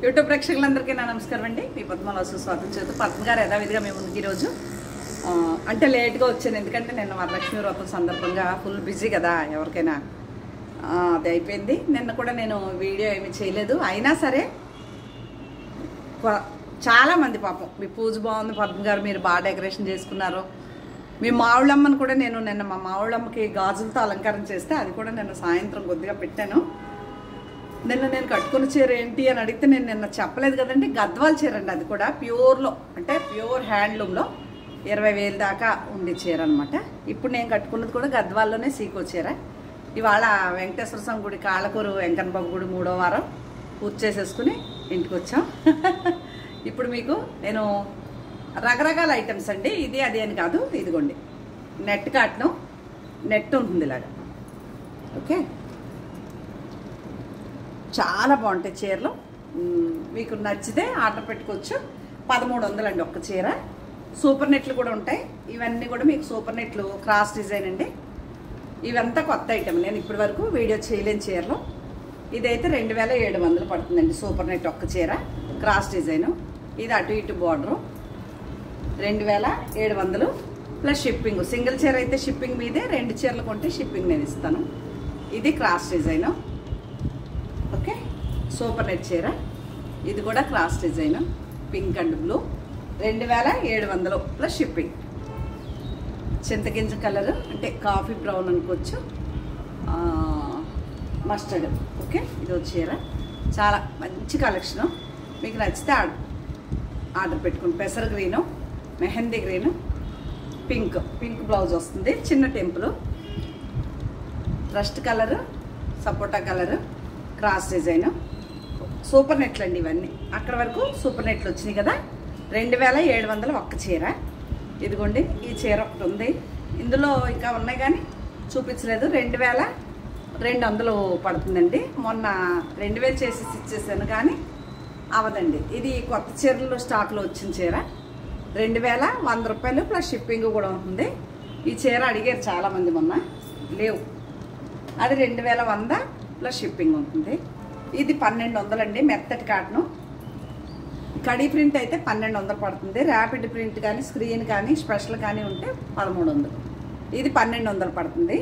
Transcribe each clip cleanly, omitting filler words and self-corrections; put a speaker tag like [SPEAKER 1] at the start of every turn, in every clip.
[SPEAKER 1] YouTube ప్రేక్షకులందరికీ నా నమస్కారం అండి. మీ పద్మలో స్వాగతం చేస్తూ పద్మ గారు యథావిధిగా మేము ముందుకు ఈరోజు అంటే లేట్గా వచ్చాను. ఎందుకంటే నిన్న వరలక్ష్మి వ్రతం సందర్భంగా ఫుల్ బిజీ కదా, ఎవరికైనా అది అయిపోయింది. నిన్న కూడా నేను వీడియో ఏమి చేయలేదు. అయినా సరే చాలామంది పాపం మీ పూజ బాగుంది పద్మ గారు, మీరు బాగా డెకరేషన్ చేసుకున్నారు. మీ మావుళ్ళమ్మని కూడా నేను నిన్న మా మావుళ్ళమ్మకి గాజులతో అలంకారం చేస్తే అది కూడా నిన్న సాయంత్రం కొద్దిగా పెట్టాను. నిన్న నేను కట్టుకున్న చీర ఏంటి అని అడిగితే నేను నిన్న చెప్పలేదు కదండి. గద్వాల చీర అండి, అది కూడా ప్యూర్లో అంటే ప్యూర్ హ్యాండ్లూమ్లో 20,000 దాకా ఉండే చీర అనమాట. ఇప్పుడు నేను కట్టుకున్నది కూడా గద్వాల్లోనే సీకో చీర. ఇవాళ వెంకటేశ్వర స్వామి గుడి కాళ్ళకూరు వెంకన్న బాబు గుడి 3వ వారం పూజ చేసేసుకుని ఇంటికి వచ్చాం. ఇప్పుడు మీకు నేను రకరకాల ఐటమ్స్ అండి, ఇది అది అని కాదు. ఇదిగోండి నెట్ కాటను, నెట్ ఉంటుంది ఇలాగా. ఓకే, చాలా బాగుంటాయి చీరలు. మీకు నచ్చితే ఆర్డర్ పెట్టుకోవచ్చు. 1300 అండి ఒక్క చీర. సూపర్ నెట్లు కూడా ఉంటాయి. ఇవన్నీ కూడా మీకు సూపర్ నెట్లు క్రాస్ డిజైన్ అండి. ఇవంతా కొత్త ఐటమ్, నేను ఇప్పటి వరకు వీడియో చేయలేని చీరలు. ఇదైతే 2700 పడుతుందండి సూపర్ నెట్ ఒక్క చీర క్రాస్ డిజైను. ఇది అటు ఇటు బార్డరు 2700 ప్లస్ షిప్పింగ్. సింగిల్ చీర అయితే షిప్పింగ్ మీదే, 2 చీరలు కొంటే షిప్పింగ్ నేను ఇస్తాను. ఇది cross design. Okay, super net చీర. ఇది కూడా cross design, pink and blue 2700 plus shipping. చింతగింజ కలర్ అంటే కాఫీ బ్రౌన్ అనుకోవచ్చు, మస్టర్డ్. ఓకే, ఇది చీర చాలా మంచి కలెక్షను. మీకు నచ్చితే ఆర్డర్ పెట్టుకుని. పెసర green, mehndi green, pink blouse వస్తుంది. చిన్న టెంపుల్, రస్ట్ కలరు, సపోటా కలరు, క్రాస్ డిజైన్. సూపర్ నెట్లు అండి ఇవన్నీ. అక్కడ వరకు సూపర్ నెట్లు వచ్చినాయి కదా. 2700 ఒక్క చీర. ఇదిగోండి ఈ చీర ఒకటి ఉంది. ఇందులో ఇంకా ఉన్నాయి కానీ చూపించలేదు. 2200 పడుతుందండి. మొన్న 2000 చేసి ఇచ్చేసాను కానీ అవదండి. ఇది కొత్త చీరలు స్టాక్లో వచ్చిన చీర. 2100 రూపాయలు ప్లస్ షిప్పింగ్ కూడా ఉంటుంది. ఈ చీర అడిగారు చాలామంది, మొన్న లేవు. అది 2100 ప్లస్ షిప్పింగ్ ఉంటుంది. ఇది 1200 అండి మెత్తటి కాటను. కడీ ప్రింట్ అయితే 1200 పడుతుంది. ర్యాపిడ్ ప్రింట్ కానీ స్క్రీన్ కానీ స్పెషల్ కానీ ఉంటే 1300. ఇది 1200 పడుతుంది.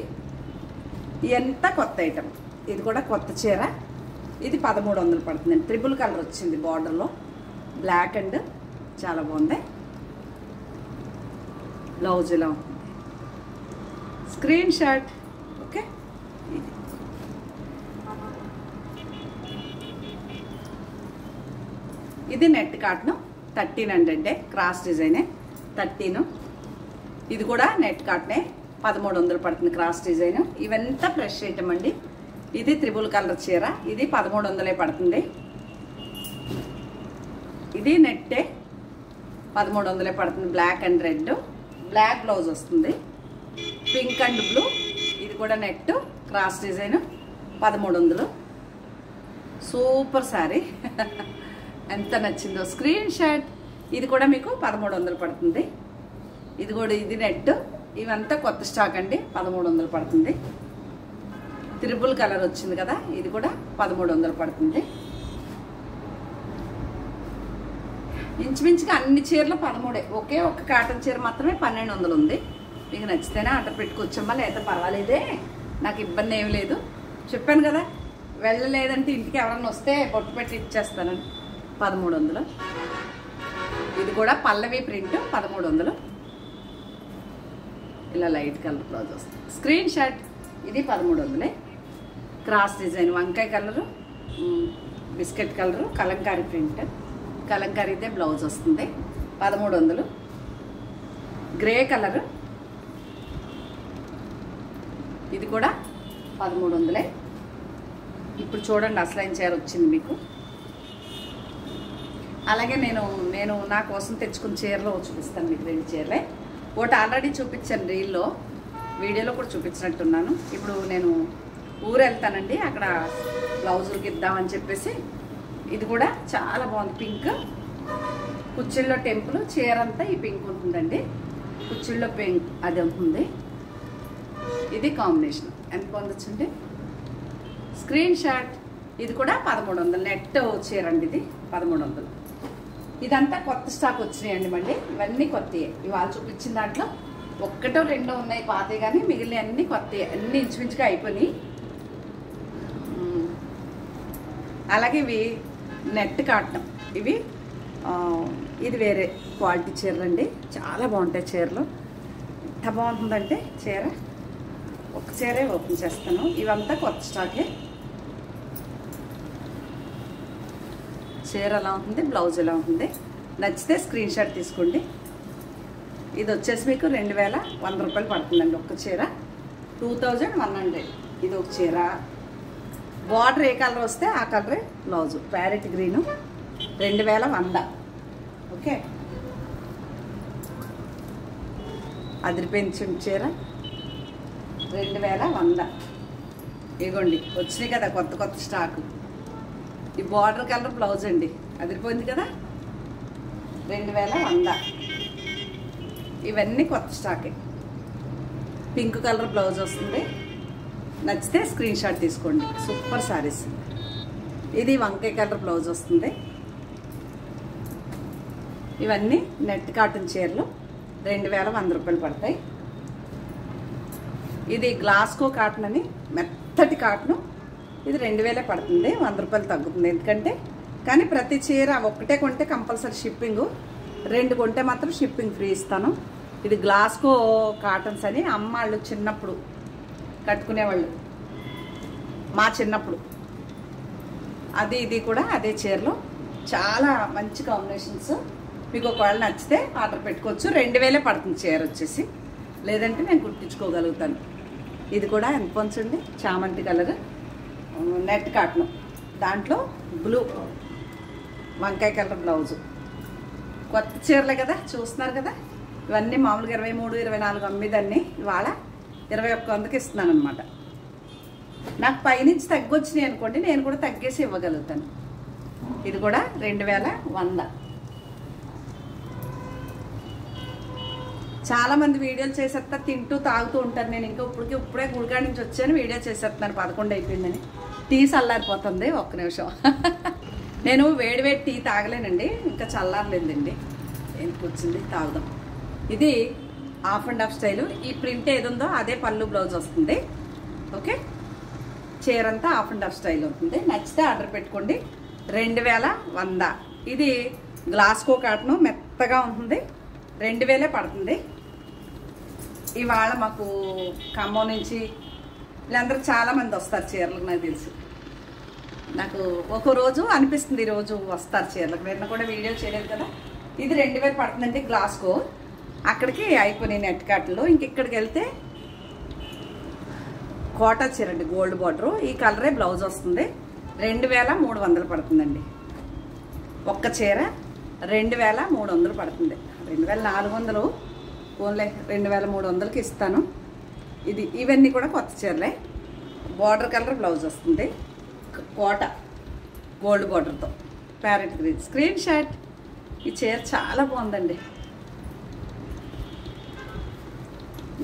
[SPEAKER 1] ఎంత కొత్త ఐటమ్. ఇది కూడా కొత్త చీర. ఇది 1300 పడుతుందండి. ట్రిపుల్ కలర్ వచ్చింది బార్డర్లో, బ్లాక్ అండ్ చాలా బాగుంది. బ్లౌజ్ ఇలా ఉంటుంది. Screen shot. ఓకే, ఇది నెట్ కాటను 1300 క్రాస్ డిజైనే 13. ఇది కూడా నెట్ కాటనే 1300 పడుతుంది క్రాస్ డిజైన్. ఇవంతా ఫ్రెష్ ఐటమ్ అండి. ఇది త్రిబుల్ కలర్ చీర. ఇది 1300 పడుతుంది. ఇది నెట్టే 1300 పడుతుంది. Black and red, black blouse వస్తుంది. Pink and blue. ఇది కూడా net cross design 1300. Super sari. ఎంత నచ్చిందో స్క్రీన్ షాట్. ఇది కూడా మీకు 1300 పడుతుంది. ఇది కూడా ఇది నెట్. ఇవంతా కొత్త స్టాక్ అండి. 1300 పడుతుంది. త్రిబుల్ కలర్ వచ్చింది కదా, ఇది కూడా 1300 పడుతుంది. ఇంచుమించుగా అన్ని చీరలు 13. ఒకే ఒక కాటన్ చీర మాత్రమే 1200 ఉంది. మీకు నచ్చితేనే ఆర్డర్ పెట్టుకోవచ్చమ్మా, లేదా పర్వాలేదే, నాకు ఇబ్బంది ఏమి లేదు. చెప్పాను కదా, వెళ్ళలేదంటే ఇంటికి ఎవరన్నా వస్తే బొట్టు పెట్టి ఇచ్చేస్తానని. 1300. ఇది కూడా పల్లవి ప్రింట్ 1300. ఇలా లైట్ కలర్ బ్లౌజ్ వస్తుంది. Screenshot. ఇది 1300. క్రాస్ డిజైన్, వంకాయ colour, biscuit colour, Kalamkari print. కలంకారీదే బ్లౌజ్ వస్తుంది. 1300. Grey colour. ఇది కూడా 1300. ఇప్పుడు చూడండి అసలైన చీర వచ్చింది మీకు. అలాగే నేను నా కోసం తెచ్చుకున్న చీరలో చూపిస్తాను మీకు. 2 చీరలే. ఒకటి ఆల్రెడీ చూపించాను రీల్లో, వీడియోలో కూడా చూపించినట్టున్నాను. ఇప్పుడు నేను ఊరు వెళ్తానండి, అక్కడ బ్లౌజులకి ఇద్దామని చెప్పేసి. ఇది కూడా చాలా బాగుంది. పింక్, కుచ్చిళ్ళలో టెంపుల్. చీర అంతా ఈ పింక్ ఉంటుందండి. కుచ్చిళ్ళలో పింక్ అది ఉంటుంది. ఇది కాంబినేషన్ ఎంత బాగుంది. Screen shot. ఇది కూడా 1300 నెట్ చీర అండి. ఇది 1300. ఇదంతా కొత్త స్టాక్ వచ్చినాయండి. మళ్ళీ ఇవన్నీ కొత్తయే. ఇవాళ చూపించిన దాంట్లో ఒక్కటో రెండో ఉన్నాయి పాతే, కానీ మిగిలిన అన్నీ కొత్తయే. అన్నీ ఇంచుమించుగా అయిపోయినాయి. అలాగే ఇవి నెట్ కాటన్. ఇవి ఇది వేరే క్వాలిటీ చీరలు అండి. చాలా బాగుంటాయి చీరలు. ఎంత బాగుంటుందంటే చీర, ఒక చీరే ఓపెన్ చేస్తాను. ఇవంతా కొత్త స్టాకే. చీర ఎలా ఉంటుంది, బ్లౌజ్ ఎలా ఉంటుంది, నచ్చితే స్క్రీన్ షాట్ తీసుకోండి. ఇది వచ్చేసి మీకు 2100 రూపాయలు పడుతుందండి ఒక్క చీర. 2100. ఇది ఒక చీర. బార్డర్ ఏ కలర్ వస్తే ఆ కలరే బ్లౌజు. Parrot green 2100. ఓకే, అదిరిపోయింది చీర 2100. ఇగోండి వచ్చినాయి కదా కొత్త కొత్త స్టాకు. ఈ బార్డర్ కలర్ బ్లౌజ్ అండి, అదిరిపోయింది కదా 2100. ఇవన్నీ కొత్త స్టాకే. పింక్ కలర్ బ్లౌజ్ వస్తుంది. నచ్చితే స్క్రీన్ షాట్ తీసుకోండి. సూపర్ శారీస్. ఇది వంకాయ కలర్ బ్లౌజ్ వస్తుంది. ఇవన్నీ నెట్ కాటన్ చీరలు 2100 రూపాయలు పడతాయి. ఇది గ్లాస్కో కాటన్ అని మెత్తటి కాటను. ఇది 2000 పడుతుంది. 100 రూపాయలు తగ్గుతుంది. ఎందుకంటే కానీ ప్రతి చీర ఒక్కటే కొంటే కంపల్సరీ షిప్పింగ్, 2 కొంటే మాత్రం షిప్పింగ్ ఫ్రీ ఇస్తాను. ఇది గ్లాస్కో కాటన్స్ అని అమ్మాళ్ళు చిన్నప్పుడు కట్టుకునేవాళ్ళు, మా చిన్నప్పుడు. అది ఇది కూడా అదే చీరలో చాలా మంచి కాంబినేషన్స్. మీకు ఒకవేళ నచ్చితే ఆర్డర్ పెట్టుకోవచ్చు. 2000 పడుతుంది చీర వచ్చేసి. లేదంటే నేను కుట్టించుకోగలుగుతాను. ఇది కూడా ఎంత పొంచండి, చామంతి కలర్ నెట్ కాటన్. దాంట్లో బ్లూ వంకాయ కలర్ బ్లౌజు. కొత్త చీరలే కదా, చూస్తున్నారు కదా. ఇవన్నీ మామూలుగా 23, 24 అమ్మేదాన్ని. ఇవాళ 2100కి ఇస్తున్నాను అనమాట. నాకు పైనుంచి తగ్గొచ్చినాయి అనుకోండి, నేను కూడా తగ్గేసి ఇవ్వగలుగుతాను. ఇది కూడా 2100. చాలామంది వీడియోలు చేసేస్తా తింటూ తాగుతూ ఉంటారు. నేను ఇంకా ఇప్పుడే గుడికాడ నుంచి వచ్చాను, వీడియో చేసేస్తున్నాను. 11 అయిపోయిందని. టీ చల్లారిపోతుంది. ఒక్క నిమిషం. నేను వేడి టీ తాగలేనండి, ఇంకా చల్లారలేదండి. ఎందుకు వచ్చింది, తాగుదాం. ఇది హాఫ్ అండ్ హాఫ్ స్టైలు. ఈ ప్రింట్ ఏది ఉందో అదే పళ్ళు బ్లౌజ్ వస్తుంది. ఓకే, చీర అంతా హాఫ్ అండ్ హాఫ్ స్టైల్ అవుతుంది. నచ్చితే ఆర్డర్ పెట్టుకోండి. 2100. ఇది గ్లాస్కో కాటను, మెత్తగా ఉంటుంది. 2000 పడుతుంది. ఇవాళ మాకు ఖమ్మం నుంచి వీళ్ళందరూ చాలామంది వస్తారు చీరలకు. నాకు తెలుసు, నాకు ఒక రోజు అనిపిస్తుంది ఈరోజు వస్తారు చీరలకు. నిన్న కూడా వీడియో చేయలేదు కదా. ఇది 2000 పడుతుందండి గ్లాస్కో. అక్కడికి అయిపోయినాయి నెట్ కాటన్లో. ఇక్కడికి వెళ్తే కోటా చీర అండి, గోల్డ్ బార్డరు. ఈ కలరే బ్లౌజ్ వస్తుంది. 2300 పడుతుందండి ఒక్క చీర. 2300 పడుతుంది. 2400 ఓన్లీ 2300కి ఇస్తాను. ఇవన్నీ కూడా కొత్త చీరలే. బార్డర్ కలర్ బ్లౌజ్ వస్తుంది. కోట గోల్డ్ బార్డర్తో ప్యారెట్ గ్రీన్. Screenshot. ఈ చీర చాలా బాగుందండి.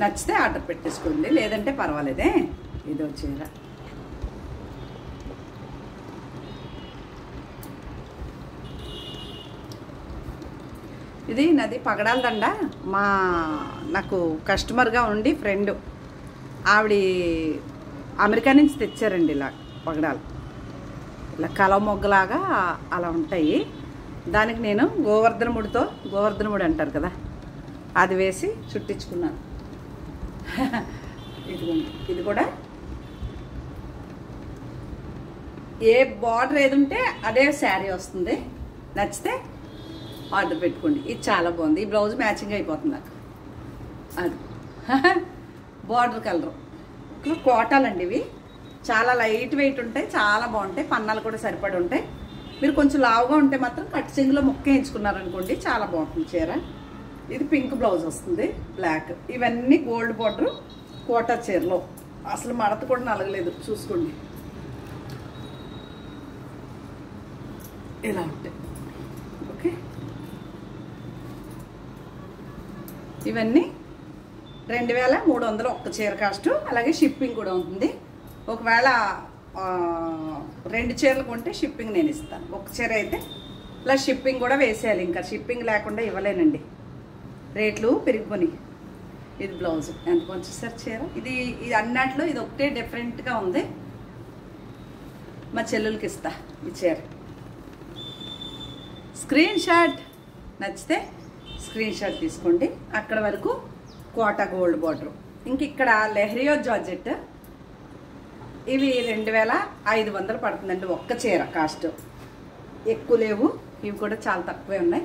[SPEAKER 1] నచ్చితే ఆర్డర్ పెట్టేసుకోండి, లేదంటే పర్వాలేదే. ఇదో చీర. ఇది నాది పగడాల దండ. నాకు కస్టమర్గా ఉండి ఫ్రెండ్ ఆవిడ అమెరికా నుంచి తెచ్చారండి. ఇలా పగడాలు, ఇలా కలవ మొగ్గలాగా అలా ఉంటాయి. దానికి నేను గోవర్ధనముడి అంటారు కదా, అది వేసి చుట్టించుకున్నాను. ఇది కూడా ఏ బార్డర్ ఏది ఉంటే అదే శారీ వస్తుంది. నచ్చితే ఆర్డర్ పెట్టుకోండి. ఇది చాలా బాగుంది. ఈ బ్లౌజ్ మ్యాచింగ్ అయిపోతుంది నాకు. అది బార్డర్ కలరు. కోటాలండి ఇవి. చాలా లైట్ వెయిట్ ఉంటాయి, చాలా బాగుంటాయి. పన్నాలు కూడా సరిపడి ఉంటాయి. మీరు కొంచెం లావుగా ఉంటే మాత్రం కట్ చెంగులో ముక్క వేయించుకున్నారనుకోండి, చాలా బాగుంటుంది చీర. ఇది పింక్ బ్లౌజ్ వస్తుంది, బ్లాక్. ఇవన్నీ గోల్డ్ బార్డర్ కోటా చీరలో. అసలు మడత కూడా నలగలేదు, చూసుకోండి. ఇలా ఉంటాయి. ఓకే, ఇవన్నీ 2300 ఒక్క చీర కాస్ట్. అలాగే షిప్పింగ్ కూడా ఉంటుంది. ఒకవేళ 2 చీరలు కొంటే షిప్పింగ్ నేను ఇస్తాను. ఒక చీర అయితే ప్లస్ షిప్పింగ్ కూడా వేసేయాలి. ఇంకా షిప్పింగ్ లేకుండా ఇవ్వలేనండి, రేట్లు పెరిగిపోయి. ఇది బ్లౌజ్ ఎంత కొంచెం సార్ చీర. ఇది అన్నట్లో ఇది ఒకటే డిఫరెంట్గా ఉంది. మా చెల్లెలకి ఇస్తా ఈ చీర. స్క్రీన్ షాట్ నచ్చితే స్క్రీన్ షాట్ తీసుకోండి. అక్కడ వరకు కోటా గోల్డ్ బార్డర్. ఇంక ఇక్కడ లెహరియో జార్జెట్, ఇవి 2500 పడుతుందండి ఒక్క చీర. కాస్ట్ ఎక్కువ లేవు, ఇవి కూడా చాలా తక్కువే ఉన్నాయి.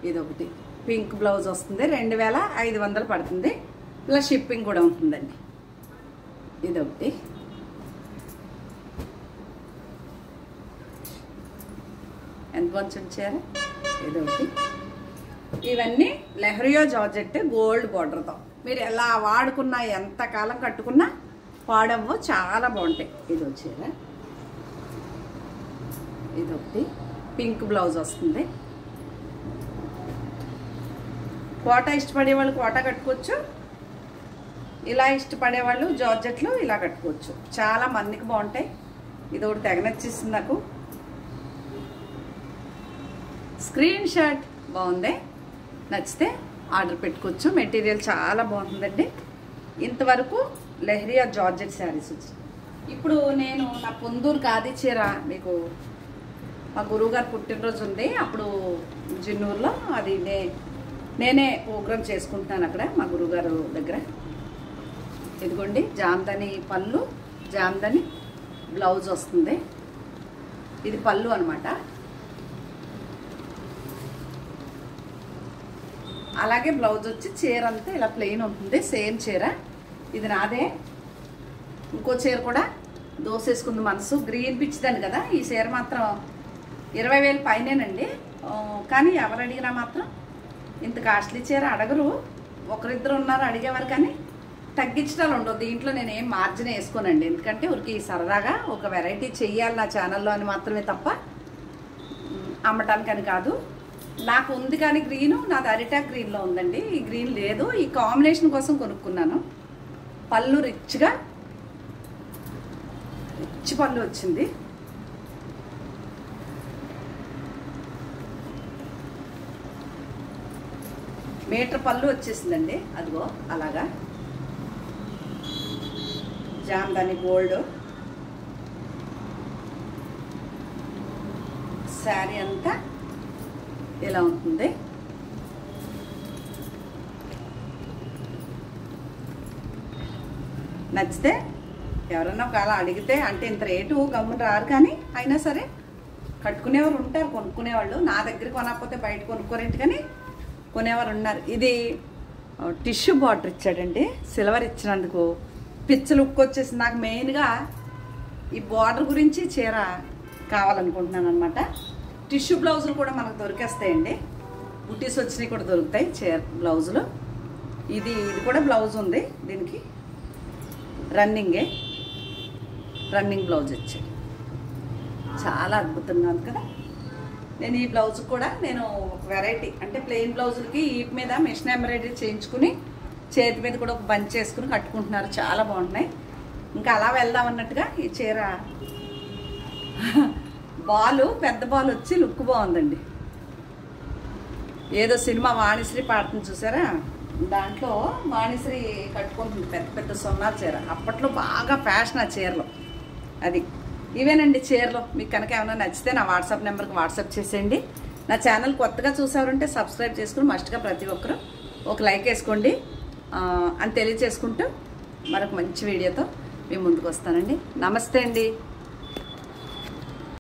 [SPEAKER 1] ఇది ఒకటి పింక్ బ్లౌజ్ వస్తుంది, 2500 పడుతుంది, ప్లస్ షిప్పింగ్ కూడా ఉంటుందండి. ఇది ఒకటి. ఎంత కొంచెం చీర. ఇది ఒకటి. ఇవన్నీ లెహరియో జార్జెట్ గోల్డ్ బార్డర్తో. మీరు ఎలా వాడుకున్నా, ఎంతకాలం కట్టుకున్నా పాడవ్వ, చాలా బాగుంటాయి. ఇది చీర. ఇది ఒకటి పింక్ బ్లౌజ్ వస్తుంది. కోటా ఇష్టపడే వాళ్ళు కోటా కట్టుకోవచ్చు, ఇలా ఇష్టపడే వాళ్ళు జార్జెట్లు ఇలా కట్టుకోవచ్చు. చాలా మందికి బాగుంటాయి. ఇది ఒకటి తెగ నచ్చేసింది నాకు. స్క్రీన్ షాట్ బాగుంది, నచ్చితే ఆర్డర్ పెట్టుకోవచ్చు. మెటీరియల్ చాలా బాగుంటుందండి. ఇంతవరకు లెహరియా జార్జెట్ శారీస్ వచ్చి. ఇప్పుడు నేను నా పొందూరు ఖాదీ చీర, మీకు మా గురువుగారు పుట్టినరోజు ఉంది, అప్పుడు జిన్నూరులో అది నేనే ప్రోగ్రామ్ చేసుకుంటున్నాను అక్కడ మా గురువుగారు దగ్గర. ఇదిగోండి జామ్దాని పళ్ళు, జామ్దాని బ్లౌజ్ వస్తుంది. ఇది పళ్ళు అనమాట. అలాగే బ్లౌజ్ వచ్చి చీర అంతా ఇలా ప్లెయిన్ ఉంటుంది, సేమ్ చీర. ఇది నాదే. ఇంకో చీర కూడా దోసేసుకుంది మనసు, గ్రీన్ పిచ్చిదాన్ని కదా. ఈ చీర మాత్రం 20,000 పైనేనండి. కానీ ఎవరు అడిగినా మాత్రం ఇంత కాస్ట్లీ చీర అడగరు. ఒకరిద్దరు ఉన్నారు అడిగేవారు, కానీ తగ్గించడాలు ఉండవు. దీంట్లో నేను ఏం మార్జిన్ వేసుకోనండి, ఎందుకంటే ఊరికి సరదాగా ఒక వెరైటీ చెయ్యాలి నా ఛానల్లో అని మాత్రమే తప్ప అమ్మటానికని కాదు. నాకు ఉంది కానీ గ్రీను, నాది అరిటాక్ గ్రీన్లో ఉందండి. ఈ గ్రీన్ లేదు, ఈ కాంబినేషన్ కోసం కొనుక్కున్నాను. పళ్ళు రిచ్ పళ్ళు వచ్చింది. మీటర్ పళ్ళు వచ్చేసిందండి. అదిగో అలాగా జామ్దాని గోల్డ్. శారీ అంతా ఇలా ఉంటుంది. నచ్చితే ఎవరన్నా ఒకవేళ అడిగితే, అంటే ఇంత రేటు గమ్మున రారు, కానీ అయినా సరే కట్టుకునేవారు ఉంటారు, కొనుక్కునేవాళ్ళు. నా దగ్గర కొనకపోతే బయట కొనుక్కోరేంటి, కానీ కొనేవారు ఉన్నారు. ఇది టిష్యూ బార్డర్ ఇచ్చాడండి, సిల్వర్ ఇచ్చినందుకు పిచ్చ లుక్ వచ్చేసి. నాకు మెయిన్గా ఈ బార్డర్ గురించి చీర కావాలనుకుంటున్నాను అనమాట. టిష్యూ బ్లౌజులు కూడా మనకు దొరికేస్తాయండి, బుటీస్ వచ్చినవి కూడా దొరుకుతాయి చీర బ్లౌజులు. ఇది కూడా బ్లౌజ్ ఉంది, దీనికి రన్నింగ్ బ్లౌజ్ ఇచ్చాడు. చాలా అద్భుతంగా ఉంది కదా. నేను ఈ బ్లౌజ్ కూడా నేను ఒక వెరైటీ, అంటే ప్లెయిన్ బ్లౌజులకి వీటి మీద మిషన్ ఎంబ్రాయిడరీ చేయించుకుని చేతి మీద కూడా ఒక బంచ్ చేసుకుని కట్టుకుంటున్నారు, చాలా బాగున్నాయి. ఇంకా అలా వెళ్దాం అన్నట్టుగా ఈ చీర పెద్ద బాల్ వచ్చి లుక్ బాగుందండి. ఏదో సినిమా వాణిశ్రీ పాడుతుంది చూసారా, దాంట్లో వాణిశ్రీ కట్టుకుంటుంది పెద్ద పెద్ద సొన్నాల చీర. అప్పట్లో బాగా ఫ్యాషన్ ఆ చీరలో. అది ఇవేనండి చీరలో. మీకు కనుక ఏమైనా నచ్చితే నా వాట్సాప్ నెంబర్కి వాట్సాప్ చేసేయండి. నా ఛానల్ కొత్తగా చూసారంటే సబ్స్క్రైబ్ చేసుకుని మస్ట్గా ప్రతి ఒక్కరు ఒక లైక్ వేసుకోండి అని తెలియచేసుకుంటూ మరొక మంచి వీడియోతో మీ ముందుకు వస్తానండి. నమస్తే అండి.